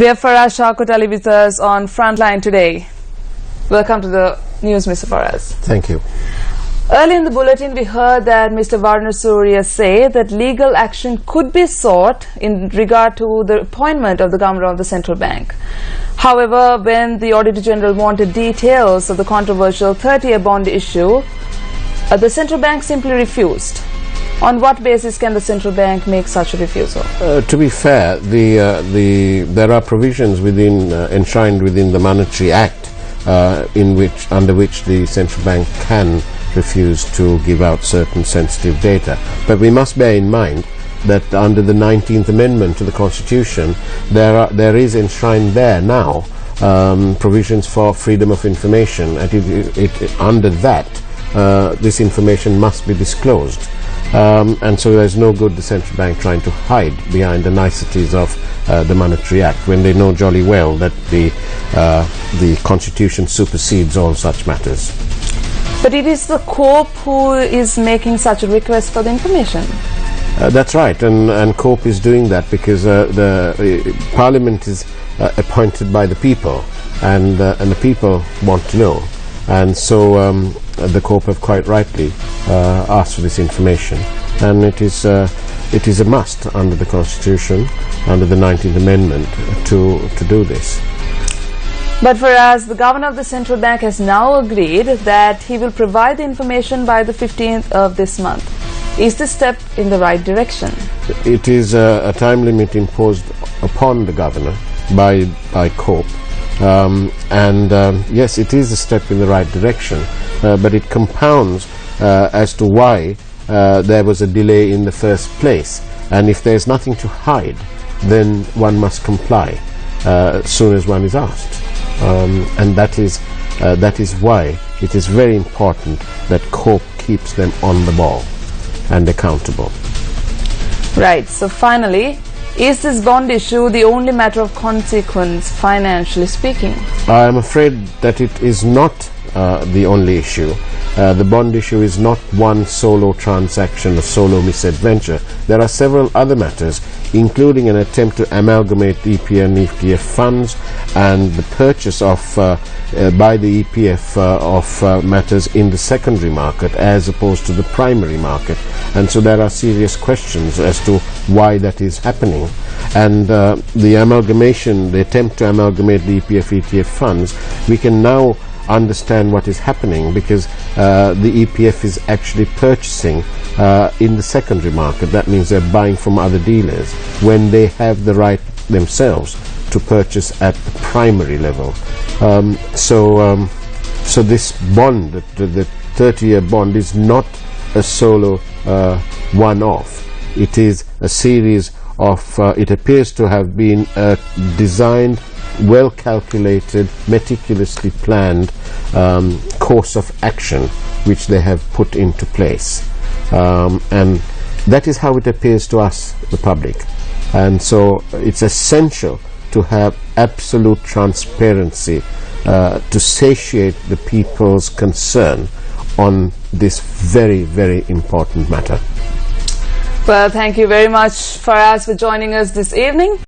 We have Faraz Shakut with us on Frontline today. Welcome to the news, Mr. Faraz. Thank you. Early in the bulletin, we heard that Mr. Varner Surya say that legal action could be sought in regard to the appointment of the Governor of the Central Bank. However, when the Auditor General wanted details of the controversial 30-year bond issue, the Central Bank simply refused. On what basis can the Central Bank make such a refusal? To be fair, there are provisions enshrined within the Monetary Act under which the Central Bank can refuse to give out certain sensitive data. But we must bear in mind that under the 19th Amendment to the Constitution, there is enshrined there now provisions for freedom of information, and under that this information must be disclosed. And so there's no good the Central Bank trying to hide behind the niceties of the Monetary Act when they know jolly well that the Constitution supersedes all such matters. But it is the COPE who is making such a request for the information. That's right, and COPE is doing that because the Parliament is appointed by the people, and the people want to know. And so the COPE have quite rightly asked for this information, and it is a must under the Constitution, under the 19th Amendment, to do this. But for us, the Governor of the Central Bank has now agreed that he will provide the information by the 15th of this month. Is this step in the right direction? It is a time limit imposed upon the Governor by COPE. Yes, it is a step in the right direction, but it compounds as to why there was a delay in the first place. And if there's nothing to hide, then one must comply as soon as one is asked. And that is why it is very important that COPE keeps them on the ball and accountable. Right. So finally, is this bond issue the only matter of consequence, financially speaking? I am afraid that it is not the only issue. The bond issue is not one solo transaction, a solo misadventure. There are several other matters, including an attempt to amalgamate EPF and ETF funds, and the purchase of by the EPF of matters in the secondary market as opposed to the primary market. And so there are serious questions as to why that is happening. And the attempt to amalgamate the EPF ETF funds, we can now understand what is happening because the EPF is actually purchasing in the secondary market. That means they're buying from other dealers when they have the right themselves to purchase at the primary level. So this bond, the 30-year bond, is not a solo one-off. It is a series of, it appears to have been designed, well calculated, meticulously planned course of action which they have put into place, and that is how it appears to us, the public. And so it's essential to have absolute transparency to satiate the people's concern on this very, very important matter. Well, thank you very much, Faraz, for joining us this evening.